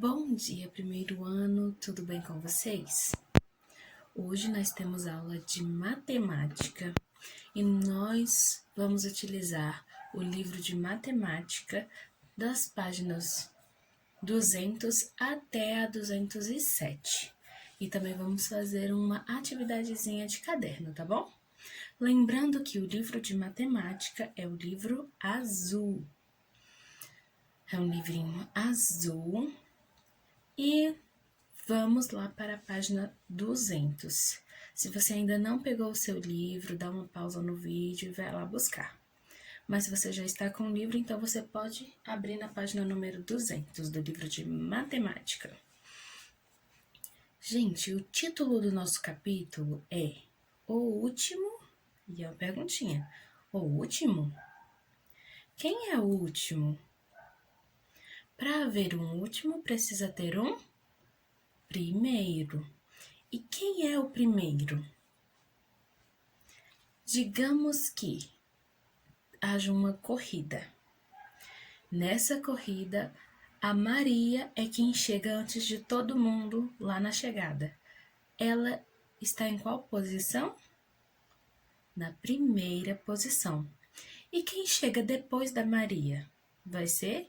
Bom dia, primeiro ano, tudo bem com vocês? Hoje nós temos aula de matemática e nós vamos utilizar o livro de matemática das páginas 200 até a 207. E também vamos fazer uma atividadezinha de caderno, tá bom? Lembrando que o livro de matemática é o livro azul. É um livrinho azul. E vamos lá para a página 200. Se você ainda não pegou o seu livro, dá uma pausa no vídeo e vai lá buscar. Mas se você já está com o livro, então você pode abrir na página número 200 do livro de matemática. Gente, o título do nosso capítulo é O Último, e é uma perguntinha, o último? Quem é o último? Para haver um último, precisa ter um primeiro. E quem é o primeiro? Digamos que haja uma corrida. Nessa corrida, a Maria é quem chega antes de todo mundo lá na chegada. Ela está em qual posição? Na primeira posição. E quem chega depois da Maria? Vai ser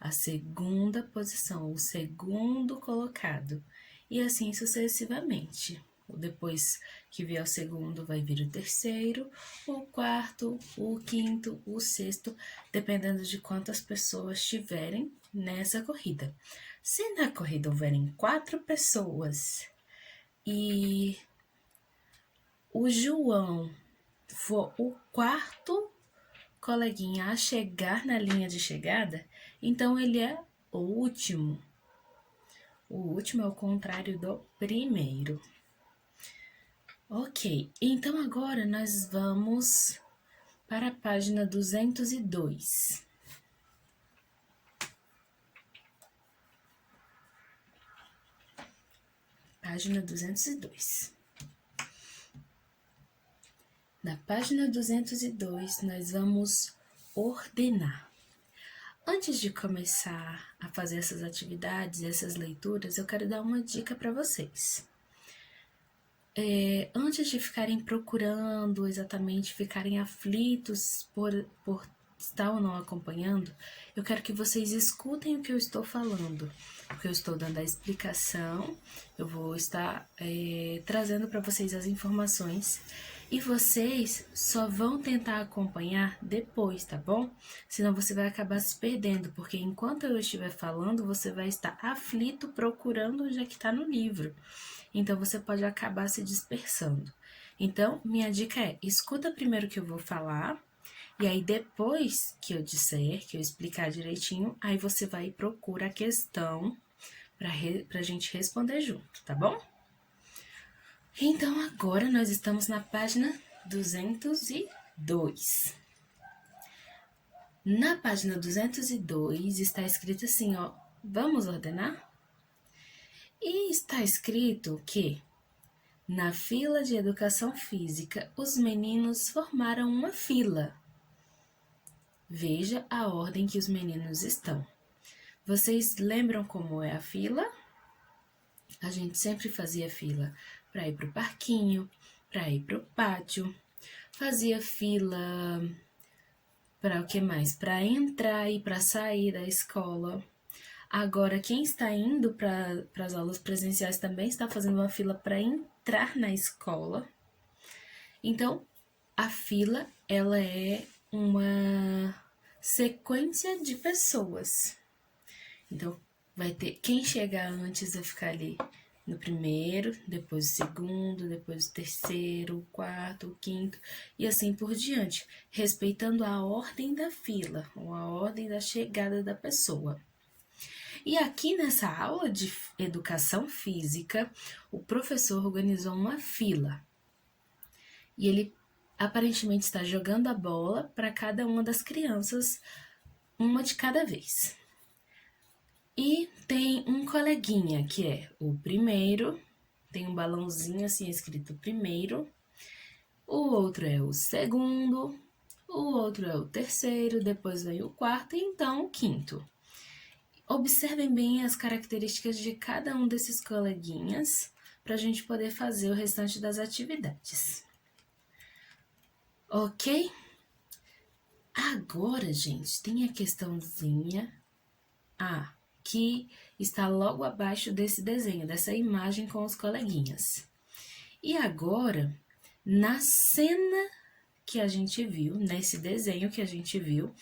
a segunda posição, o segundo colocado. E assim sucessivamente. Depois que vier o segundo, vai vir o terceiro, o quarto, o quinto, o sexto, dependendo de quantas pessoas tiverem nessa corrida. Se na corrida houverem 4 pessoas e o João for o quarto coleguinha a chegar na linha de chegada, então ele é o último. O último é o contrário do primeiro. Ok, então agora nós vamos para a página 202. Página 202. Na página 202, nós vamos ordenar. Antes de começar a fazer essas atividades, essas leituras, eu quero dar uma dica para vocês. Antes de ficarem procurando exatamente, ficarem aflitos por estar ou não acompanhando, eu quero que vocês escutem o que eu estou falando, porque eu estou dando a explicação, eu vou estar trazendo para vocês as informações e vocês só vão tentar acompanhar depois, tá bom? Senão você vai acabar se perdendo, porque enquanto eu estiver falando, você vai estar aflito procurando onde é que está no livro. Então, você pode acabar se dispersando. Então, minha dica é, escuta primeiro o que eu vou falar, e aí depois que eu disser, que eu explicar direitinho, aí você vai e procura a questão pra gente responder junto, tá bom? Então, agora nós estamos na página 202. Na página 202 está escrito assim, ó, vamos ordenar? E está escrito que na fila de educação física, os meninos formaram uma fila. Veja a ordem que os meninos estão. Vocês lembram como é a fila? A gente sempre fazia fila para ir para o parquinho, para ir para o pátio, fazia fila para o que mais? Para entrar e para sair da escola. Agora, quem está indo para as aulas presenciais também está fazendo uma fila para entrar na escola. Então, a fila, ela é uma sequência de pessoas. Então, vai ter quem chegar antes vai ficar ali no primeiro, depois o segundo, depois o terceiro, o quarto, o quinto e assim por diante, respeitando a ordem da fila, ou a ordem da chegada da pessoa. E aqui nessa aula de educação física, o professor organizou uma fila. E ele aparentemente está jogando a bola para cada uma das crianças, uma de cada vez. E tem um coleguinha que é o primeiro, tem um balãozinho assim escrito primeiro, o outro é o segundo, o outro é o terceiro, depois vem o quarto e então o quinto. Observem bem as características de cada um desses coleguinhas para a gente poder fazer o restante das atividades. Ok? Agora, gente, tem a questãozinha A, que está logo abaixo desse desenho, dessa imagem com os coleguinhas. E agora, na cena que a gente viu, nesse desenho que a gente viu,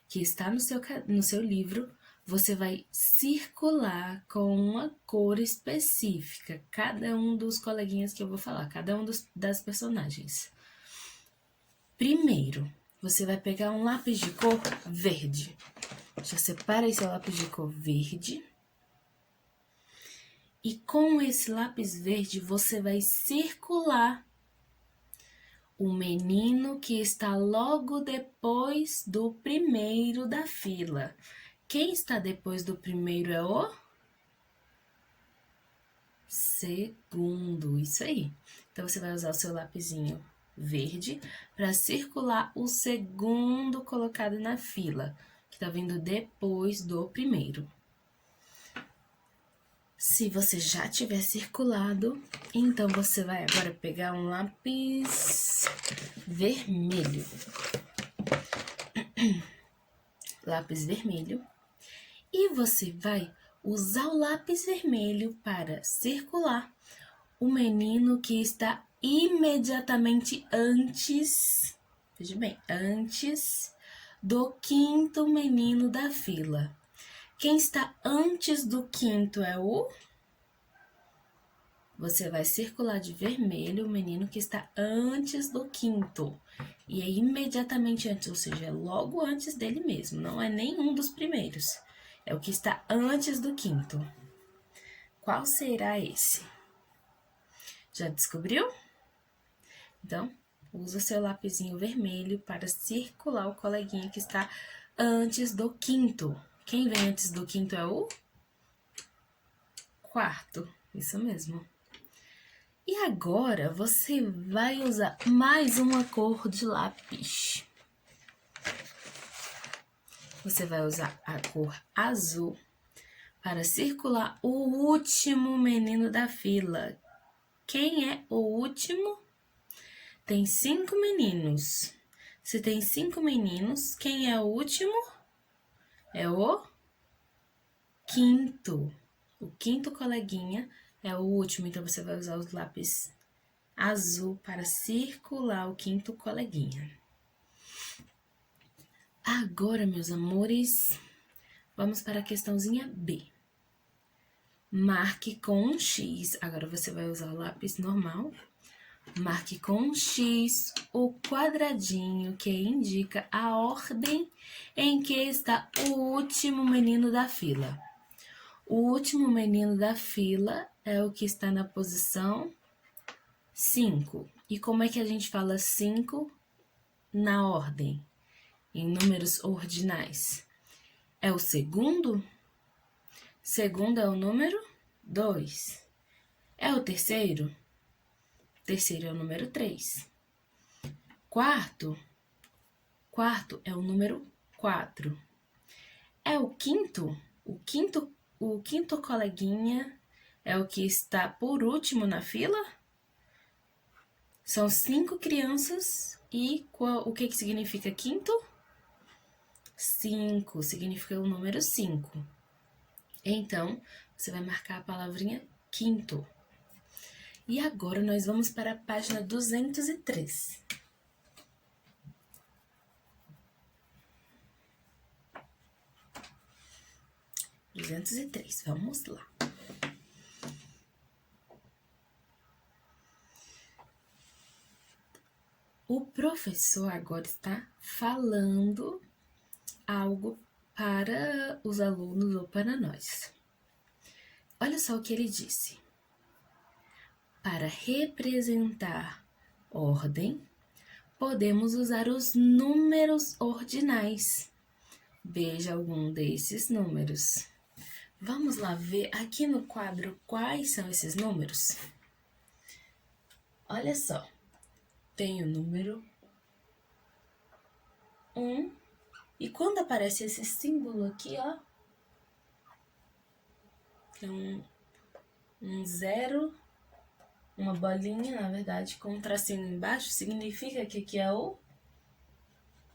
que está no seu livro, você vai circular com uma cor específica cada um dos coleguinhas que eu vou falar, cada um das personagens. Primeiro, você vai pegar um lápis de cor verde. Já separa esse lápis de cor verde. E com esse lápis verde, você vai circular o menino que está logo depois do primeiro da fila. Quem está depois do primeiro é o segundo, isso aí. Então, você vai usar o seu lapisinho verde para circular o segundo colocado na fila, que está vindo depois do primeiro. Se você já tiver circulado, então você vai agora pegar um lápis vermelho. Lápis vermelho. E você vai usar o lápis vermelho para circular o menino que está imediatamente antes, veja bem, antes do quinto menino da fila. Quem está antes do quinto é o... Você vai circular de vermelho o menino que está antes do quinto. E é imediatamente antes, ou seja, é logo antes dele mesmo. Não é nenhum dos primeiros. É o que está antes do quinto. Qual será esse? Já descobriu? Então, usa o seu lapisinho vermelho para circular o coleguinha que está antes do quinto. Quem vem antes do quinto é o quarto. Isso mesmo. E agora, você vai usar mais uma cor de lápis. Você vai usar a cor azul para circular o último menino da fila. Quem é o último? Tem 5 meninos. Se tem 5 meninos, quem é o último? É o quinto. O quinto coleguinha é o último, então você vai usar os lápis azul para circular o quinto coleguinha. Agora, meus amores, vamos para a questãozinha B. Marque com um X. Agora você vai usar o lápis normal. Marque com um X o quadradinho que indica a ordem em que está o último menino da fila. O último menino da fila é o que está na posição 5. E como é que a gente fala 5 na ordem, em números ordinais? É o segundo? Segundo é o número 2. É o terceiro? Terceiro é o número 3. Quarto? Quarto é o número 4. É o quinto? O quinto coleguinha é o que está por último na fila? São 5 crianças e o que significa quinto? 5, significa o número 5. Então, você vai marcar a palavrinha quinto. E agora nós vamos para a página 203. Vamos lá. O professor agora está falando algo para os alunos ou para nós. Olha só o que ele disse. Para representar ordem, podemos usar os números ordinais. Veja algum desses números. Vamos lá ver aqui no quadro quais são esses números? Olha só, tem o número 1, e quando aparece esse símbolo aqui, ó, Tem um zero, uma bolinha, na verdade, com um tracinho embaixo, significa que aqui é o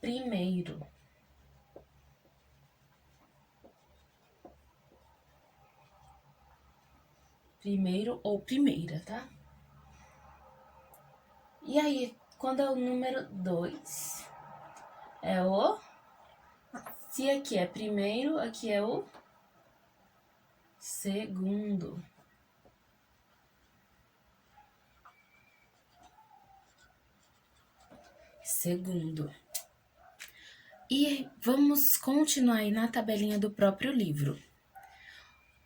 primeiro. Primeiro ou primeira, tá? E aí, quando é o número 2, é o... Se aqui é primeiro, aqui é o segundo. Segundo. E vamos continuar aí na tabelinha do próprio livro.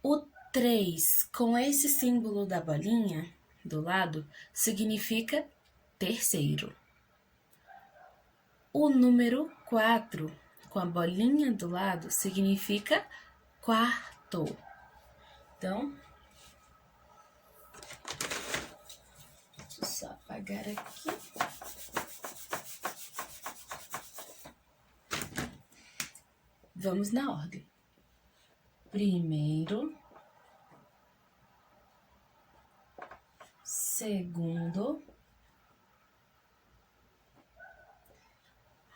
O 3, com esse símbolo da bolinha do lado, significa terceiro. O número 4, com a bolinha do lado, significa quarto. Então, deixa eu só apagar aqui. Vamos na ordem. Primeiro, segundo,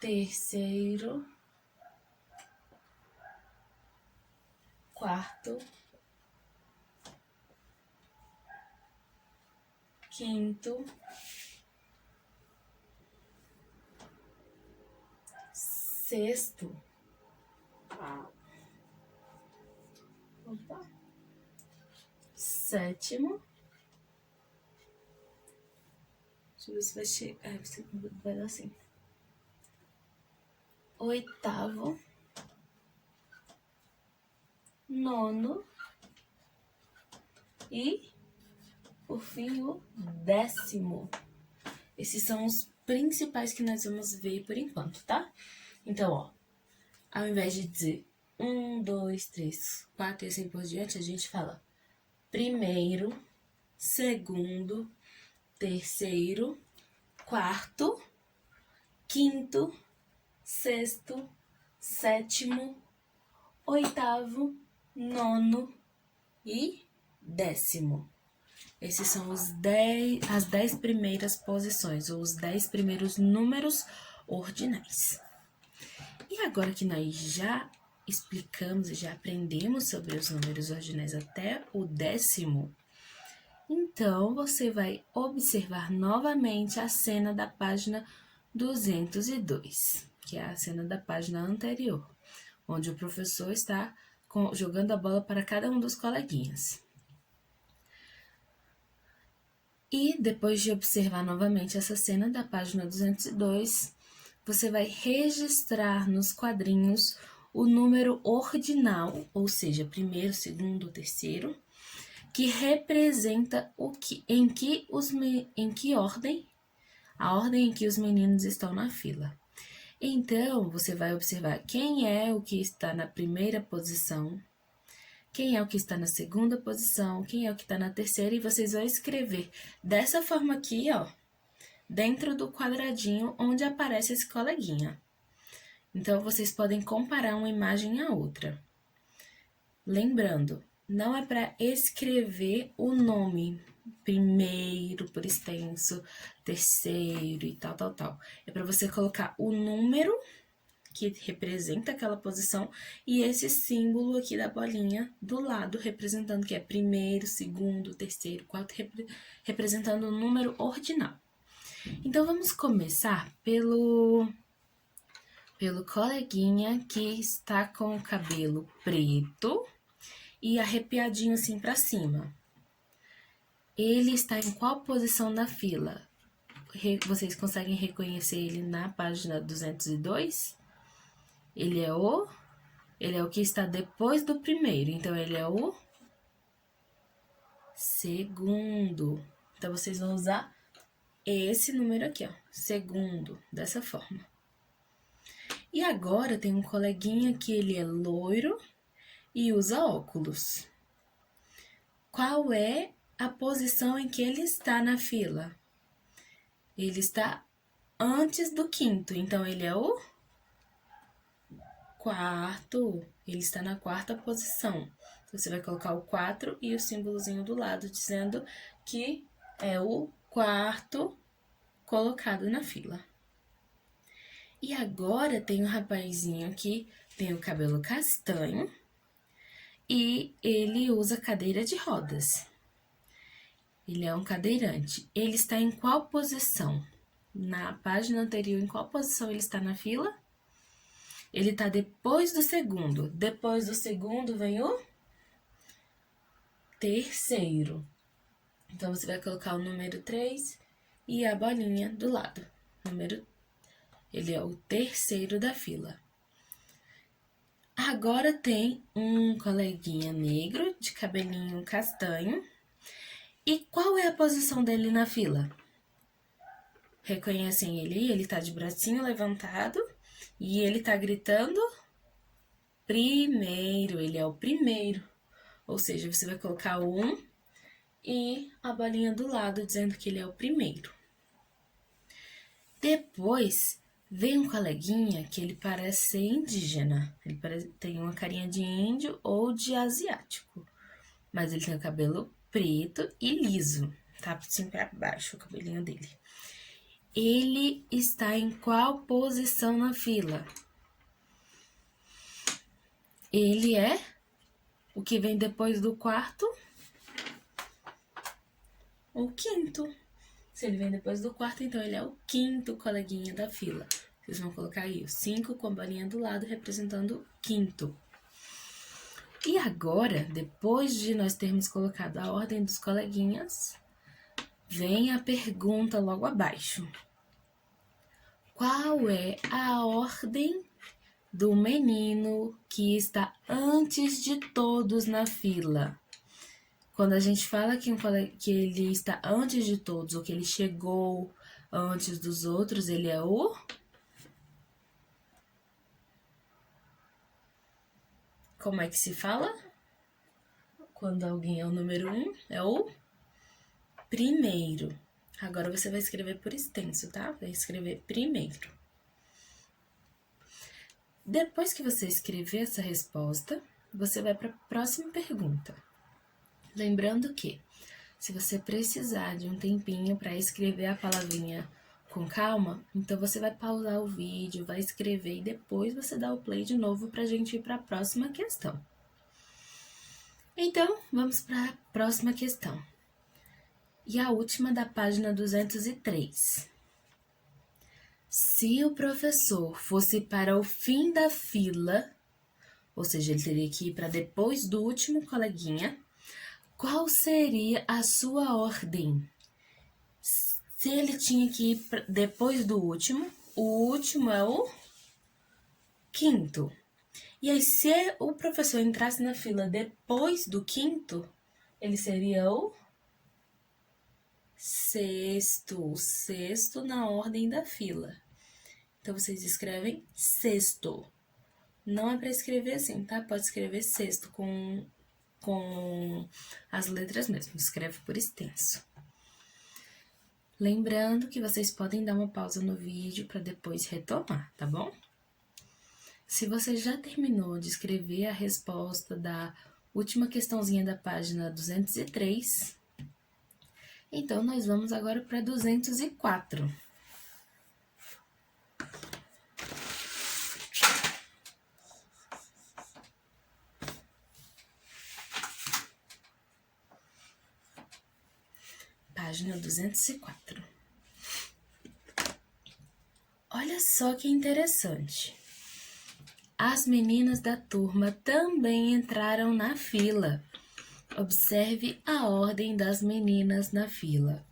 terceiro, quarto, quinto, sexto, sétimo, deixa eu ver se vai chegar, vai dar assim. Oitavo, nono e, por fim, o 10º. Esses são os principais que nós vamos ver por enquanto, tá? Então, ó, ao invés de dizer 1, 2, 3, 4 e assim por diante, a gente fala primeiro, segundo, terceiro, quarto, quinto, sexto, sétimo, oitavo, nono e 10º. Esses são as 10 primeiras posições, ou os 10 primeiros números ordinais. E agora que nós já explicamos e já aprendemos sobre os números ordinais até o 10º, então você vai observar novamente a cena da página 202, que é a cena da página anterior, onde o professor está jogando a bola para cada um dos coleguinhas. E depois de observar novamente essa cena da página 202, você vai registrar nos quadrinhos o número ordinal, ou seja, primeiro, segundo, terceiro, que representa em que ordem, a ordem em que os meninos estão na fila. Então, você vai observar quem é o que está na primeira posição, quem é o que está na segunda posição, quem é o que está na terceira, e vocês vão escrever dessa forma aqui, ó, dentro do quadradinho onde aparece esse coleguinha. Então, vocês podem comparar uma imagem à outra. Lembrando, não é para escrever o nome primeiro por extenso, terceiro e tal, tal, tal. É para você colocar o número que representa aquela posição e esse símbolo aqui da bolinha do lado, representando que é primeiro, segundo, terceiro, quarto, representando o número ordinal. Então, vamos começar pelo coleguinha que está com o cabelo preto e arrepiadinho assim para cima. Ele está em qual posição na fila? Vocês conseguem reconhecer ele na página 202? Ele é o que está depois do primeiro, então ele é o segundo. Então, vocês vão usar esse número aqui, ó, segundo, dessa forma. E agora tem um coleguinha que ele é loiro e usa óculos. Qual é a posição em que ele está na fila? Ele está antes do quinto, então ele é o quarto, ele está na quarta posição. Você vai colocar o 4 e o símbolozinho do lado, dizendo que é o quarto colocado na fila. E agora tem um rapazinho que tem o cabelo castanho e ele usa cadeira de rodas. Ele é um cadeirante. Ele está em qual posição? Na página anterior, em qual posição ele está na fila? Ele está depois do segundo. Depois do segundo vem o terceiro. Então, você vai colocar o número 3 e a bolinha do lado. Ele é o terceiro da fila. Agora tem um coleguinha negro de cabelinho castanho. E qual é a posição dele na fila? Reconhecem ele? Ele tá de bracinho levantado e ele tá gritando primeiro. Ele é o primeiro. Ou seja, você vai colocar o 1 e a bolinha do lado dizendo que ele é o primeiro. Depois vem um coleguinha que ele parece ser indígena. Ele tem uma carinha de índio ou de asiático. Mas ele tem o cabelo preto e liso. Tá assim pra baixo o cabelinho dele. Ele está em qual posição na fila? Ele é o que vem depois do quarto? O quinto. Se ele vem depois do quarto, então ele é o quinto coleguinha da fila. Vocês vão colocar aí o 5 com a bolinha do lado representando o quinto. E agora, depois de nós termos colocado a ordem dos coleguinhas, vem a pergunta logo abaixo. Qual é a ordem do menino que está antes de todos na fila? Quando a gente fala que ele está antes de todos, ou que ele chegou antes dos outros, ele é o... Como é que se fala? Quando alguém é o número 1, é o primeiro. Agora você vai escrever por extenso, tá? Vai escrever primeiro. Depois que você escrever essa resposta, você vai para a próxima pergunta. Lembrando que, se você precisar de um tempinho para escrever a palavrinha com calma, então você vai pausar o vídeo, vai escrever e depois você dá o play de novo para a gente ir para a próxima questão. Então, vamos para a próxima questão. E a última da página 203. Se o professor fosse para o fim da fila, ou seja, ele teria que ir para depois do último coleguinha, qual seria a sua ordem? Se ele tinha que ir depois do último, o último é o quinto. E aí, se o professor entrasse na fila depois do quinto, ele seria o sexto na ordem da fila. Então, vocês escrevem sexto. Não é para escrever assim, tá? Pode escrever sexto com as letras mesmo. Escreve por extenso. Lembrando que vocês podem dar uma pausa no vídeo para depois retomar, tá bom? Se você já terminou de escrever a resposta da última questãozinha da página 203, então nós vamos agora para 204. Página 204. Olha só que interessante. As meninas da turma também entraram na fila. Observe a ordem das meninas na fila.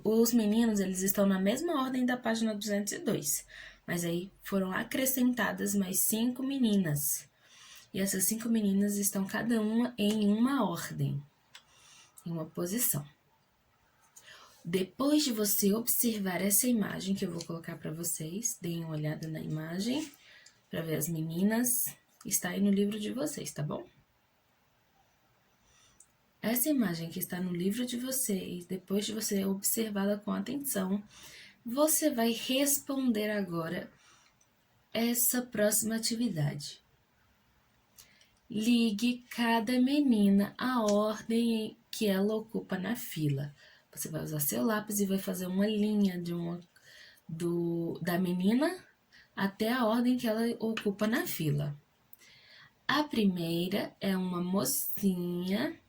Os meninos, eles estão na mesma ordem da página 202, mas aí foram acrescentadas mais 5 meninas. E essas 5 meninas estão cada uma em uma ordem, em uma posição. Depois de você observar essa imagem que eu vou colocar para vocês, deem uma olhada na imagem para ver as meninas. Está aí no livro de vocês, tá bom? Essa imagem que está no livro de vocês, depois de você observá-la com atenção, você vai responder agora essa próxima atividade. ligue cada menina à ordem que ela ocupa na fila. Você vai usar seu lápis e vai fazer uma linha da menina até a ordem que ela ocupa na fila. A primeira é uma mocinha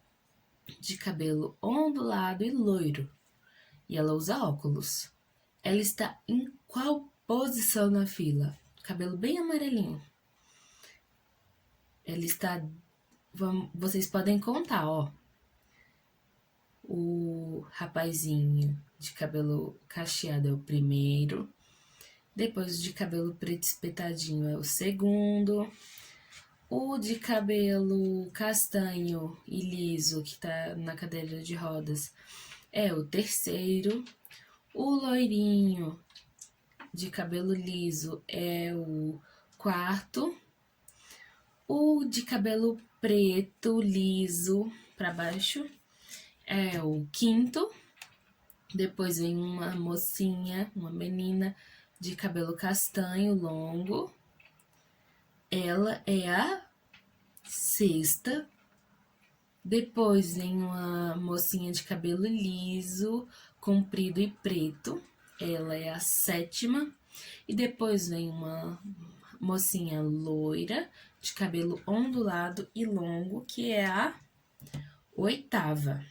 de cabelo ondulado e loiro, e ela usa óculos. Ela está em qual posição na fila? Cabelo bem amarelinho. Ela está... Vocês podem contar, ó. O rapazinho de cabelo cacheado é o primeiro. Depois o de cabelo preto espetadinho é o segundo. O de cabelo castanho e liso, que tá na cadeira de rodas, é o terceiro. O loirinho de cabelo liso é o quarto. O de cabelo preto, liso, para baixo, é o quinto. Depois vem uma mocinha, uma menina de cabelo castanho longo. Ela é a sexta. Depois vem uma mocinha de cabelo liso, comprido e preto. Ela é a sétima. E depois vem uma mocinha loira, de cabelo ondulado e longo, que é a oitava.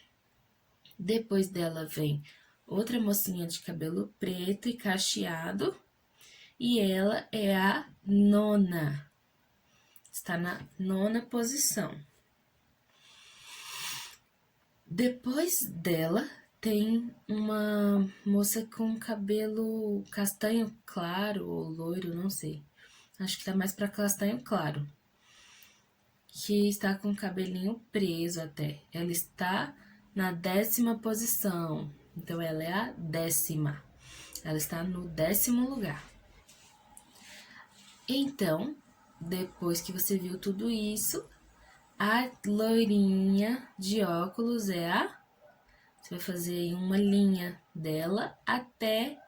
Depois dela vem outra mocinha de cabelo preto e cacheado, e ela é a nona. Está na nona posição. Depois dela tem uma moça com cabelo castanho claro ou loiro, não sei. Acho que tá mais para castanho claro. Que está com o cabelinho preso até. Ela está na 10ª posição. Então, ela é a 10ª. Ela está no 10º lugar. Então, depois que você viu tudo isso, a loirinha de óculos é a... Você vai fazer uma linha dela até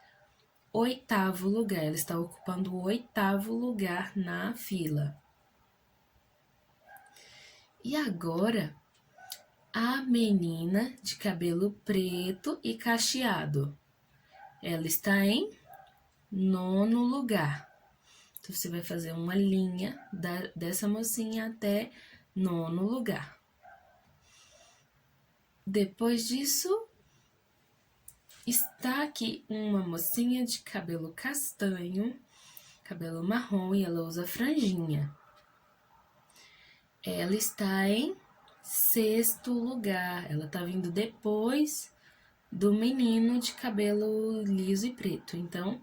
o 8º lugar. Ela está ocupando o 8º lugar na fila. E agora, a menina de cabelo preto e cacheado. Ela está em 9º lugar. Então, você vai fazer uma linha dessa mocinha até 9º lugar. Depois disso, está aqui uma mocinha de cabelo castanho, cabelo marrom, e ela usa franjinha. Ela está em 6º lugar. Ela tá vindo depois do menino de cabelo liso e preto. Então,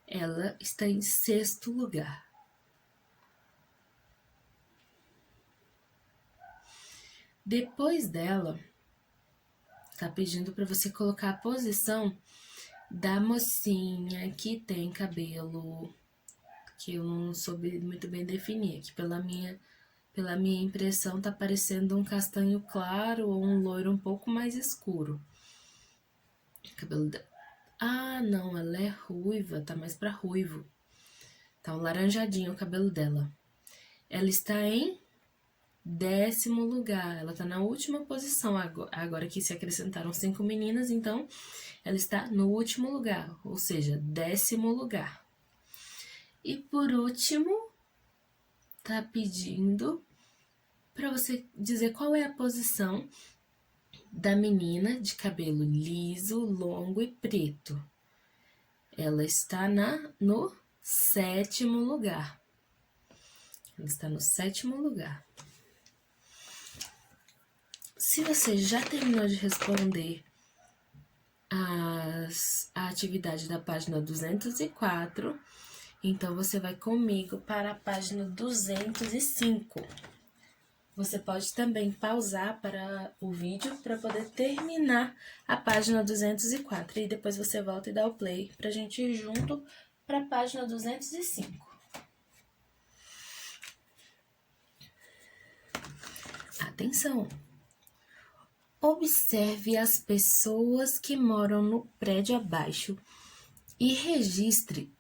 ela está em 6º lugar. Depois dela, tá pedindo para você colocar a posição da mocinha que tem cabelo que eu não soube muito bem definir. Aqui pela minha impressão tá parecendo um castanho claro ou um loiro um pouco mais escuro. Cabelo dela. Ah, não, ela é ruiva, tá mais pra ruivo. Tá um laranjadinho o cabelo dela. Ela está em 10º lugar, ela tá na última posição, agora que se acrescentaram 5 meninas, então ela está no último lugar, ou seja, 10º lugar. E por último, tá pedindo para você dizer qual é a posição da menina de cabelo liso, longo e preto. Ela está no 7º lugar. Ela está no 7º lugar. Se você já terminou de responder a atividade da página 204, então você vai comigo para a página 205. Você pode também pausar para o vídeo para poder terminar a página 204 e depois você volta e dá o play para a gente ir junto para a página 205. Atenção! Observe as pessoas que moram no prédio abaixo e registre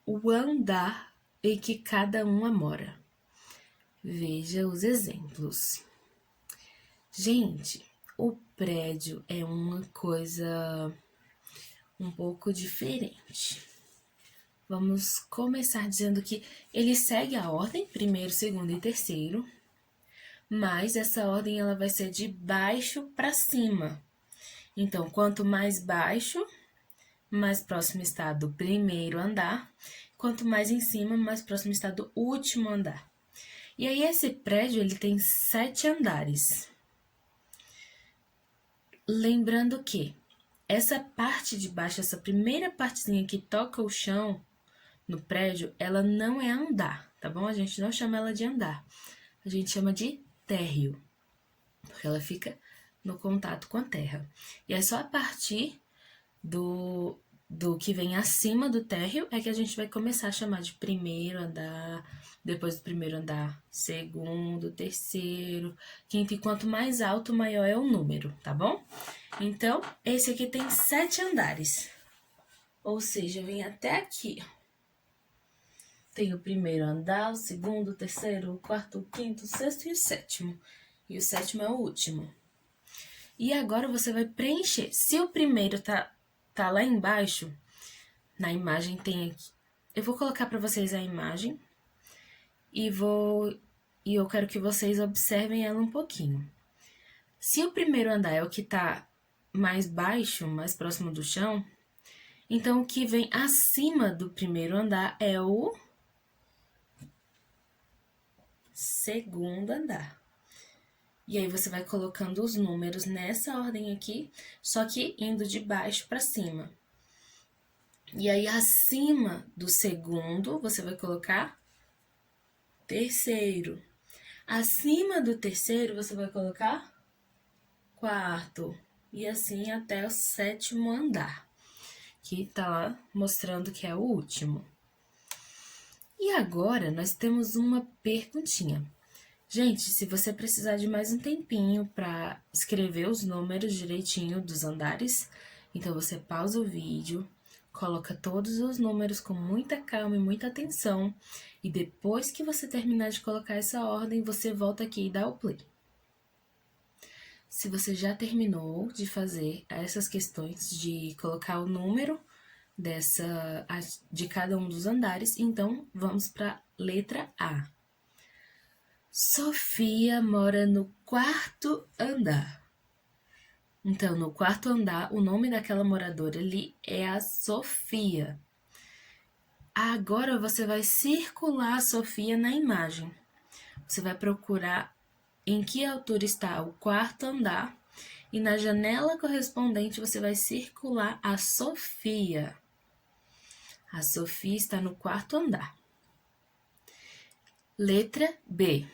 o andar em que cada uma mora. Veja os exemplos. Gente, o prédio é uma coisa um pouco diferente. Vamos começar dizendo que ele segue a ordem, primeiro, segundo e terceiro, mas essa ordem ela vai ser de baixo para cima. Então, quanto mais baixo, mais próximo está do primeiro andar, quanto mais em cima, mais próximo está do último andar. E aí, esse prédio, ele tem 7 andares. Lembrando que essa parte de baixo, essa primeira partezinha que toca o chão no prédio, ela não é andar, tá bom? A gente não chama ela de andar, a gente chama de térreo, porque ela fica no contato com a terra. E é só a partir do que vem acima do térreo é que a gente vai começar a chamar de primeiro andar, depois do primeiro andar, segundo, terceiro, quinto, e quanto mais alto, maior é o número, tá bom? Então, esse aqui tem 7 andares, ou seja, vem até aqui. Tem o primeiro andar, o segundo, o terceiro, o quarto, o quinto, o sexto e o sétimo. E o sétimo é o último. E agora você vai preencher. Se o primeiro tá lá embaixo, na imagem tem aqui. Eu vou colocar para vocês a imagem e eu quero que vocês observem ela um pouquinho. Se o primeiro andar é o que tá mais baixo, mais próximo do chão, então o que vem acima do primeiro andar é o segundo andar. E aí você vai colocando os números nessa ordem aqui, só que indo de baixo para cima. E aí acima do segundo, você vai colocar terceiro. Acima do terceiro, você vai colocar quarto. E assim até o sétimo andar, que tá lá mostrando que é o último. E agora nós temos uma perguntinha. Gente, se você precisar de mais um tempinho para escrever os números direitinho dos andares, então você pausa o vídeo, coloca todos os números com muita calma e muita atenção, e depois que você terminar de colocar essa ordem, você volta aqui e dá o play. Se você já terminou de fazer essas questões de colocar o número de cada um dos andares, então vamos para a letra A. Sofia mora no 4º andar. Então, no 4º andar, o nome daquela moradora ali é a Sofia. Agora você vai circular a Sofia na imagem. Você vai procurar em que altura está o 4º andar e na janela correspondente você vai circular a Sofia. A Sofia está no 4º andar. Letra B.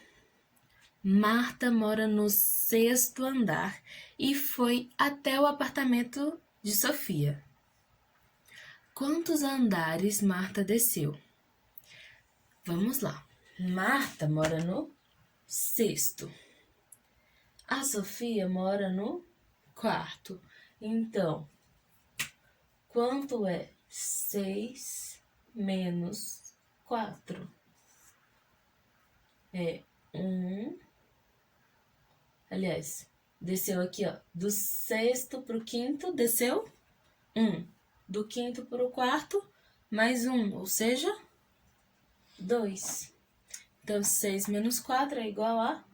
Marta mora no 6º andar e foi até o apartamento de Sofia. Quantos andares Marta desceu? Vamos lá. Marta mora no 6º. A Sofia mora no 4º. Então, quanto é 6 menos 4? É 1. Aliás, desceu aqui, ó, do 6º pro 5º, desceu 1. Do 5º pro 4º, mais 1, ou seja, 2. Então, 6 menos 4 é igual a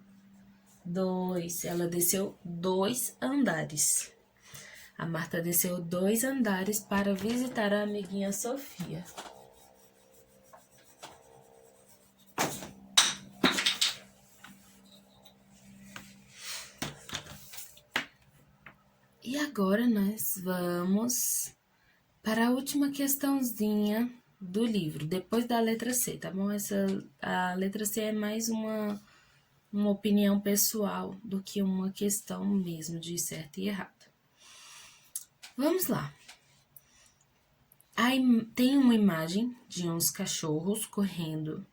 2. Ela desceu 2 andares. A Marta desceu 2 andares para visitar a amiguinha Sofia. E agora nós vamos para a última questãozinha do livro, depois da letra C, tá bom? A letra C é mais uma opinião pessoal do que uma questão mesmo de certo e errado. Vamos lá. Aí tem uma imagem de uns cachorros correndo.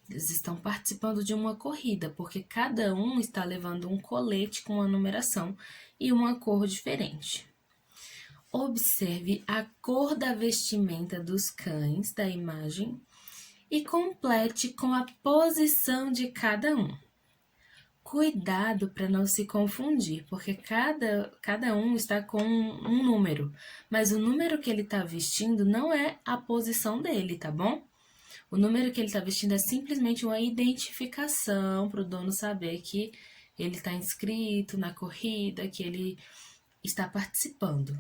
Eles estão participando de uma corrida, porque cada um está levando um colete com uma numeração e uma cor diferente. Observe a cor da vestimenta dos cães da imagem e complete com a posição de cada um. Cuidado para não se confundir, porque cada um está com um número, mas o número que ele está vestindo não é a posição dele, tá bom? O número que ele está vestindo é simplesmente uma identificação para o dono saber que ele está inscrito na corrida, que ele está participando.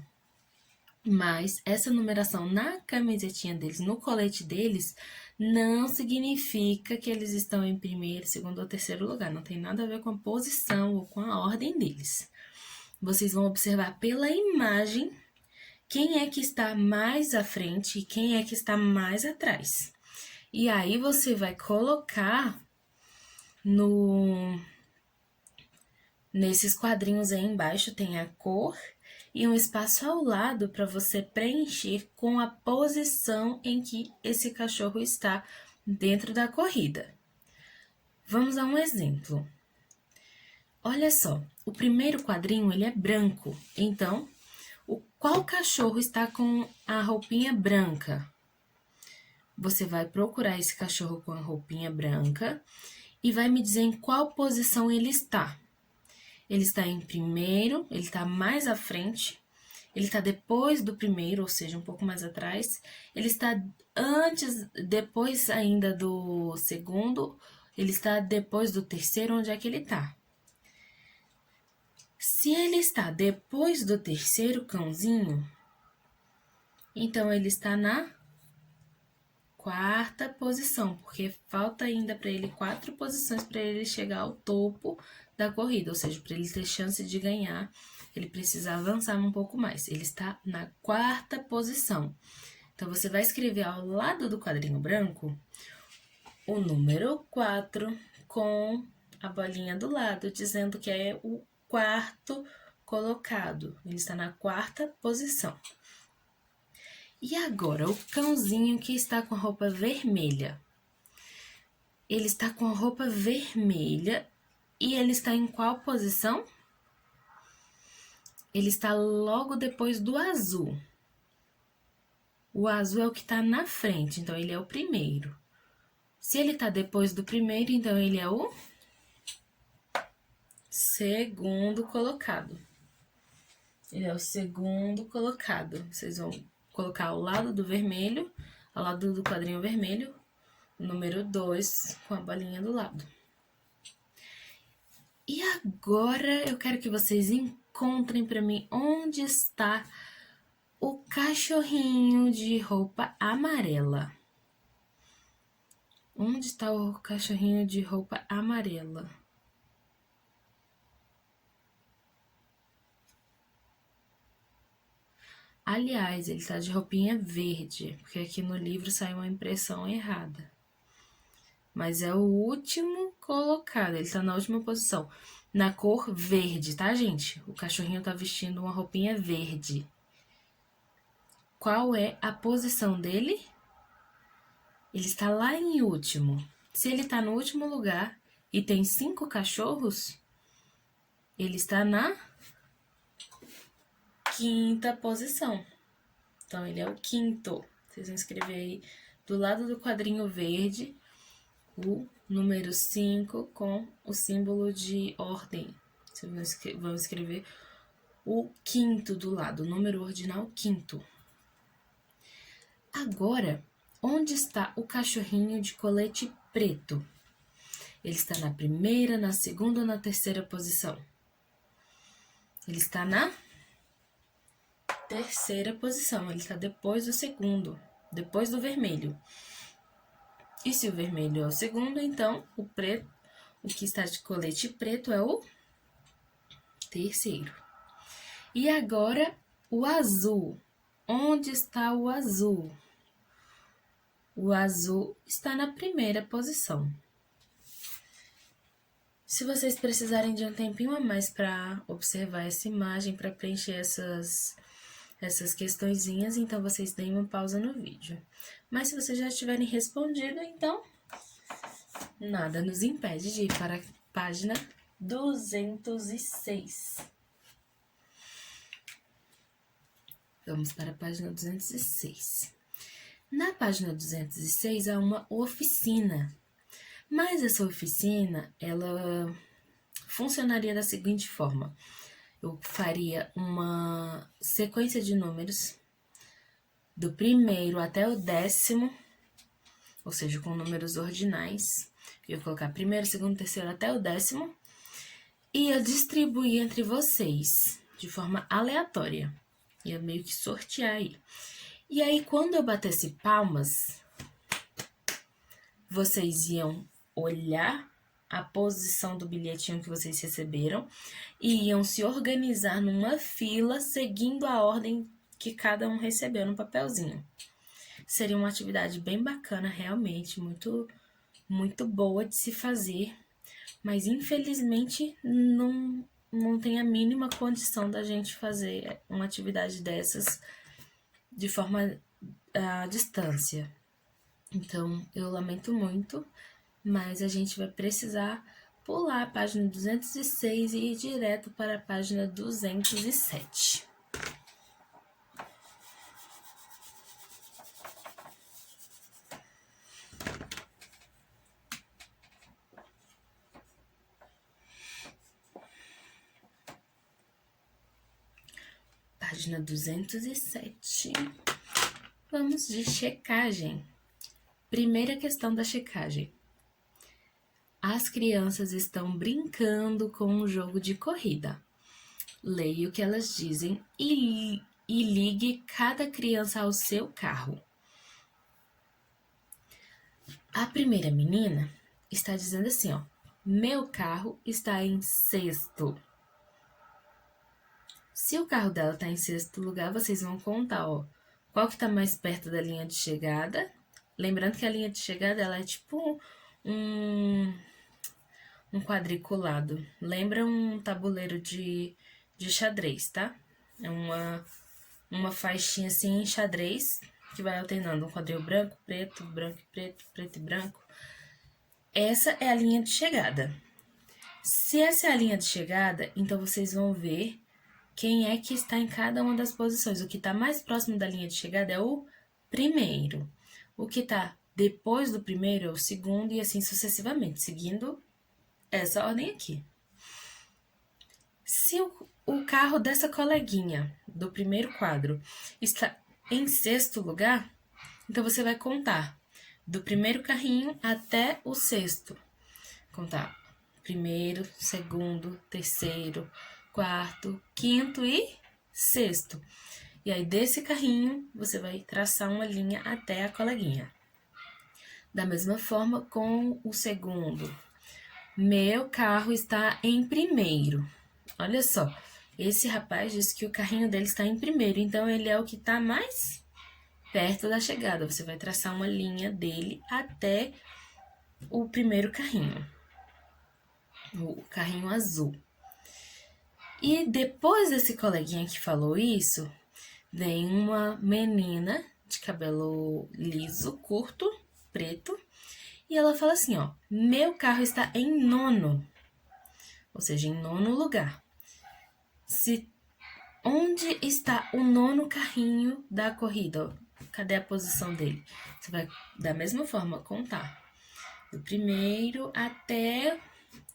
Mas essa numeração na camisetinha deles, no colete deles, não significa que eles estão em primeiro, segundo ou terceiro lugar. Não tem nada a ver com a posição ou com a ordem deles. Vocês vão observar pela imagem quem é que está mais à frente e quem é que está mais atrás. E aí você vai colocar nesses quadrinhos aí embaixo tem a cor e um espaço ao lado para você preencher com a posição em que esse cachorro está dentro da corrida. Vamos a um exemplo. Olha só, o primeiro quadrinho ele é branco, então qual cachorro está com a roupinha branca? Você vai procurar esse cachorro com a roupinha branca e vai me dizer em qual posição ele está. Ele está em primeiro, ele está mais à frente, ele está depois do primeiro, ou seja, um pouco mais atrás, ele está depois ainda do segundo, ele está depois do terceiro, onde é que ele está? Se ele está depois do terceiro cãozinho, então ele está na quarta posição, porque falta ainda para ele 4 posições para ele chegar ao topo da corrida, ou seja, para ele ter chance de ganhar, ele precisa avançar um pouco mais. Ele está na quarta posição. Então, você vai escrever ao lado do quadrinho branco o número 4 com a bolinha do lado, dizendo que é o quarto colocado. Ele está na quarta posição. E agora, o cãozinho que está com a roupa vermelha. Ele está com a roupa vermelha e ele está em qual posição? Ele está logo depois do azul. O azul é o que está na frente, então ele é o primeiro. Se ele está depois do primeiro, então ele é o segundo colocado. Ele é o segundo colocado. Vocês vão colocar ao lado do vermelho, ao lado do quadrinho vermelho, o número 2 com a bolinha do lado. E agora eu quero que vocês encontrem para mim onde está o cachorrinho de roupa amarela. Onde está o cachorrinho de roupa amarela? Aliás, ele está de roupinha verde, porque aqui no livro saiu uma impressão errada. Mas é o último colocado, ele está na última posição. Na cor verde, tá, gente? O cachorrinho está vestindo uma roupinha verde. Qual é a posição dele? Ele está lá em último. Se ele está no último lugar e tem 5 cachorros, ele está na quinta posição. Então, ele é o quinto. Vocês vão escrever aí do lado do quadrinho verde o número 5 com o símbolo de ordem. Vocês vão escrever o quinto do lado, o número ordinal quinto. Agora, onde está o cachorrinho de colete preto? Ele está na primeira, na segunda ou na terceira posição? Ele está na terceira posição, ele está depois do segundo, depois do vermelho. E se o vermelho é o segundo, então o preto, o que está de colete preto é o terceiro. E agora o azul. Onde está o azul? O azul está na primeira posição. Se vocês precisarem de um tempinho a mais para observar essa imagem, para preencher essas questõezinhas, então vocês deem uma pausa no vídeo. Mas se vocês já tiverem respondido, então nada nos impede de ir para a página 206. Vamos para a página 206. Na página 206 há uma oficina, mas essa oficina, ela funcionaria da seguinte forma. Eu faria uma sequência de números do primeiro até o 10º, ou seja, com números ordinais. Eu ia colocar primeiro, segundo, terceiro até o 10º, e ia distribuir entre vocês de forma aleatória. Ia meio que sortear aí. E aí, quando eu batesse palmas, vocês iam olhar a posição do bilhetinho que vocês receberam e iam se organizar numa fila seguindo a ordem que cada um recebeu no papelzinho. Seria uma atividade bem bacana, realmente, muito boa de se fazer, mas infelizmente não tem a mínima condição da gente fazer uma atividade dessas de forma à distância. Então, eu lamento muito, mas a gente vai precisar pular a página 206 e ir direto para a página 207. Página 207. Vamos de checagem. Primeira questão da checagem. As crianças estão brincando com um jogo de corrida. Leia o que elas dizem e ligue cada criança ao seu carro. A primeira menina está dizendo assim, ó. Meu carro está em sexto. Se o carro dela está em sexto lugar, vocês vão contar, ó. Qual que está mais perto da linha de chegada? Lembrando que a linha de chegada, ela é tipo um quadriculado. Lembra um tabuleiro de xadrez, tá? É uma faixinha assim em xadrez, que vai alternando um quadril branco, preto, branco e preto, preto e branco. Essa é a linha de chegada. Se essa é a linha de chegada, então vocês vão ver quem é que está em cada uma das posições. O que está mais próximo da linha de chegada é o primeiro. O que está depois do primeiro é o segundo e assim sucessivamente, seguindo essa ordem aqui. Se o carro dessa coleguinha do primeiro quadro está em sexto lugar, então você vai contar do primeiro carrinho até o sexto. Contar primeiro, segundo, terceiro, quarto, quinto e sexto. E aí, desse carrinho, você vai traçar uma linha até a coleguinha. Da mesma forma com o segundo. Meu carro está em primeiro. Olha só, esse rapaz disse que o carrinho dele está em primeiro, então ele é o que está mais perto da chegada. Você vai traçar uma linha dele até o primeiro carrinho, o carrinho azul. E depois desse coleguinha que falou isso, vem uma menina de cabelo liso, curto, preto, e ela fala assim, ó, meu carro está em nono, ou seja, em nono lugar. Onde está o nono carrinho da corrida? Cadê a posição dele? Você vai, da mesma forma, contar do primeiro até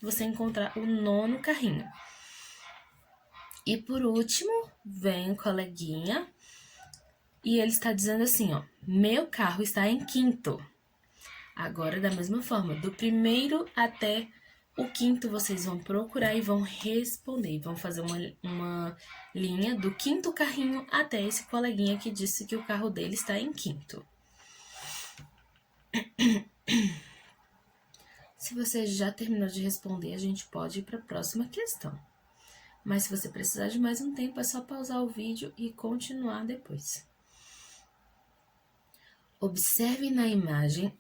você encontrar o nono carrinho. E por último, vem o coleguinha e ele está dizendo assim, ó, meu carro está em quinto. Agora, da mesma forma, do primeiro até o quinto, vocês vão procurar e vão responder. Vão fazer uma linha do quinto carrinho até esse coleguinha que disse que o carro dele está em quinto. Se você já terminou de responder, a gente pode ir para a próxima questão. Mas se você precisar de mais um tempo, é só pausar o vídeo e continuar depois. Observe na imagem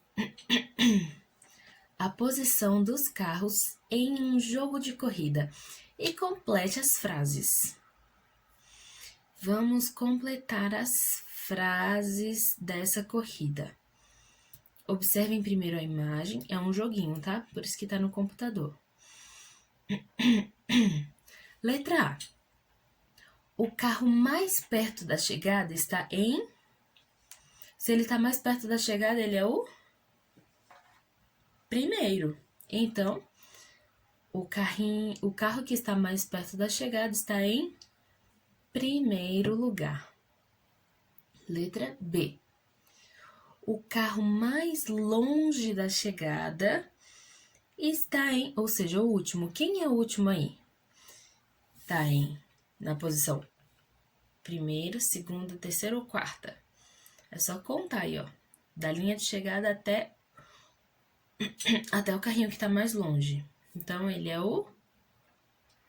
a posição dos carros em um jogo de corrida e complete as frases. Vamos completar as frases dessa corrida. Observem primeiro a imagem, é um joguinho, tá? Por isso que tá no computador. Letra A. O carro mais perto da chegada está em... Se ele tá mais perto da chegada, ele é o primeiro. Então, o carro que está mais perto da chegada está em primeiro lugar. Letra B. O carro mais longe da chegada está em, ou seja, o último. Quem é o último aí? Está na posição primeira, segunda, terceira ou quarta. É só contar aí, ó. Da linha de chegada até o carrinho que está mais longe. Então, ele é o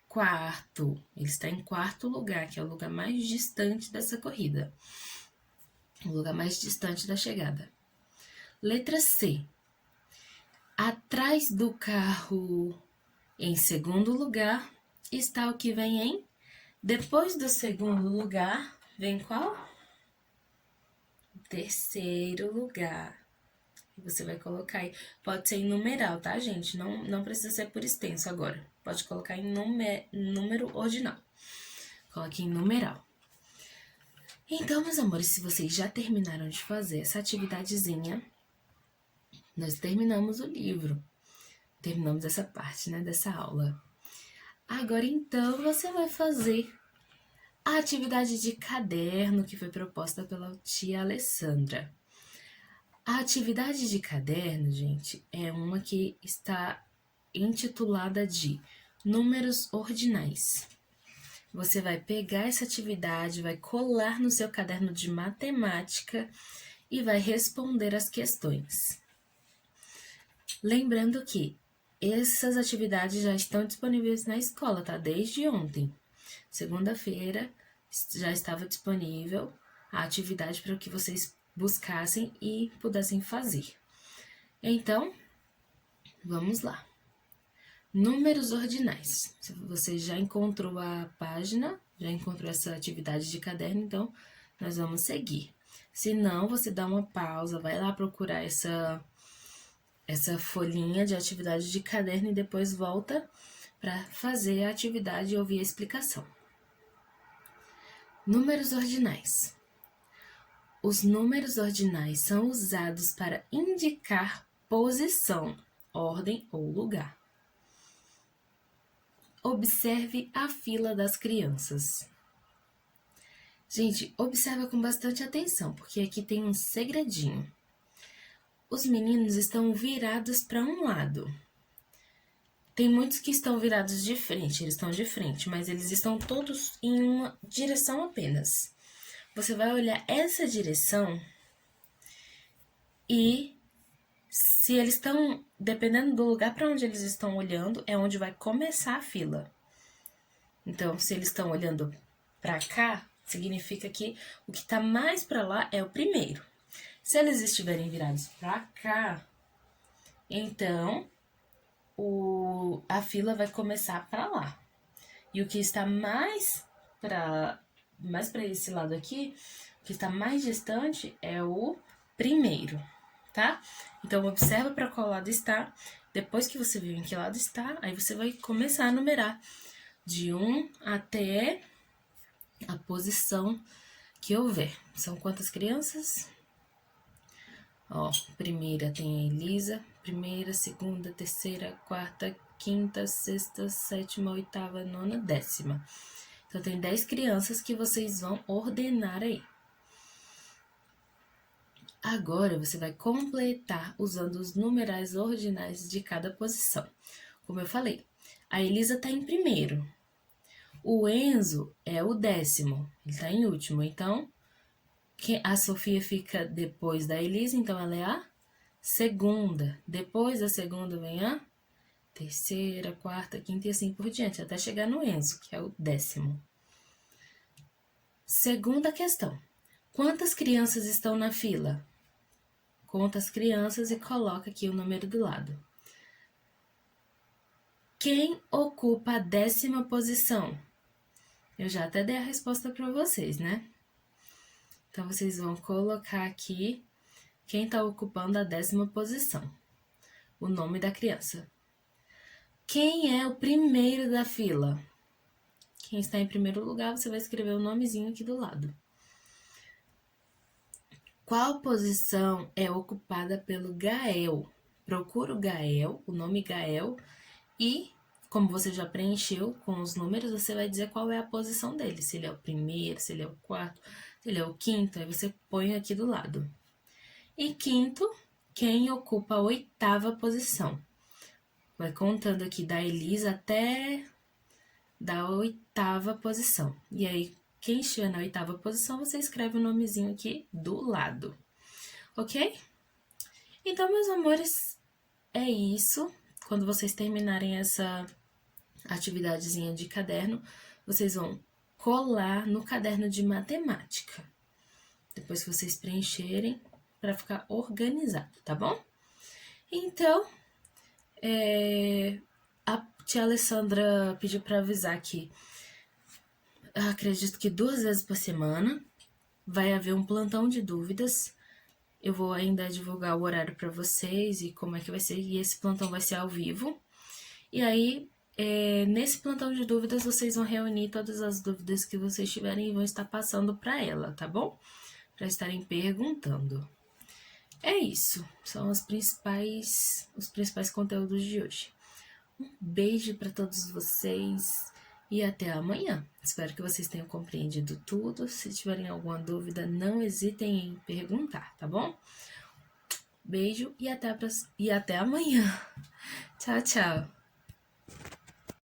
quarto. Ele está em quarto lugar, que é o lugar mais distante dessa corrida. O lugar mais distante da chegada. Letra C. Atrás do carro em segundo lugar está o que vem em... Depois do segundo lugar, vem qual? Terceiro lugar. Você vai colocar aí. Pode ser em numeral, tá, gente? Não precisa ser por extenso agora. Pode colocar em número ordinal. Coloque em numeral. Então, meus amores, se vocês já terminaram de fazer essa atividadezinha, nós terminamos o livro. Terminamos essa parte, né, dessa aula. Agora, então, você vai fazer a atividade de caderno que foi proposta pela tia Alessandra. A atividade de caderno, gente, é uma que está intitulada de números ordinais. Você vai pegar essa atividade, vai colar no seu caderno de matemática e vai responder as questões. Lembrando que essas atividades já estão disponíveis na escola, tá? Desde ontem. Segunda-feira já estava disponível a atividade para que vocês buscassem e pudessem fazer. Então, vamos lá. Números ordinais. Se você já encontrou a página, já encontrou essa atividade de caderno, então nós vamos seguir. Se não, você dá uma pausa, vai lá procurar essa folhinha de atividade de caderno e depois volta para fazer a atividade e ouvir a explicação. Números ordinais. Os números ordinais são usados para indicar posição, ordem ou lugar. Observe a fila das crianças. Gente, observa com bastante atenção, porque aqui tem um segredinho. Os meninos estão virados para um lado. Tem muitos que estão virados de frente, eles estão de frente, mas eles estão todos em uma direção apenas. Você vai olhar essa direção e se eles estão, dependendo do lugar para onde eles estão olhando, é onde vai começar a fila. Então, se eles estão olhando para cá, significa que o que está mais para lá é o primeiro. Se eles estiverem virados para cá, então a fila vai começar para lá. E o que está mais para esse lado aqui, o que está mais distante é o primeiro, tá? Então, observa para qual lado está. Depois que você viu em que lado está, aí você vai começar a numerar de 1 até a posição que houver. São quantas crianças? Ó, primeira tem a Elisa, primeira, segunda, terceira, quarta, quinta, sexta, sétima, oitava, nona, décima. Então, tem 10 crianças que vocês vão ordenar aí. Agora, você vai completar usando os numerais ordinais de cada posição. Como eu falei, a Elisa está em primeiro. O Enzo é o 10º, ele está em último. Então, a Sofia fica depois da Elisa, então ela é a segunda. Depois da segunda vem a terceira, quarta, quinta e assim por diante, até chegar no Enzo, que é o 10º. Segunda questão. Quantas crianças estão na fila? Conta as crianças e coloca aqui o número do lado. Quem ocupa a 10ª posição? Eu já até dei a resposta para vocês, né? Então, vocês vão colocar aqui quem está ocupando a 10ª posição. O nome da criança. Quem é o primeiro da fila? Quem está em primeiro lugar, você vai escrever o nomezinho aqui do lado. Qual posição é ocupada pelo Gael? Procura o Gael, o nome Gael, e como você já preencheu com os números, você vai dizer qual é a posição dele. Se ele é o primeiro, se ele é o quarto, se ele é o quinto, aí você põe aqui do lado. E quinto, quem ocupa a 8ª posição? Vai contando aqui da Elisa até da 8ª posição. E aí, quem estiver na 8ª posição, você escreve o nomezinho aqui do lado. Ok? Então, meus amores, é isso. Quando vocês terminarem essa atividadezinha de caderno, vocês vão colar no caderno de matemática. Depois que vocês preencherem, para ficar organizado, tá bom? Então, a tia Alessandra pediu para avisar que acredito que 2 vezes por semana vai haver um plantão de dúvidas. Eu vou ainda divulgar o horário para vocês e como é que vai ser. E esse plantão vai ser ao vivo. E aí, nesse plantão de dúvidas, vocês vão reunir todas as dúvidas que vocês tiverem e vão estar passando para ela, tá bom? Para estarem perguntando. É isso. São os principais conteúdos de hoje. Um beijo para todos vocês e até amanhã. Espero que vocês tenham compreendido tudo. Se tiverem alguma dúvida, não hesitem em perguntar, tá bom? Beijo e até amanhã. Tchau, tchau.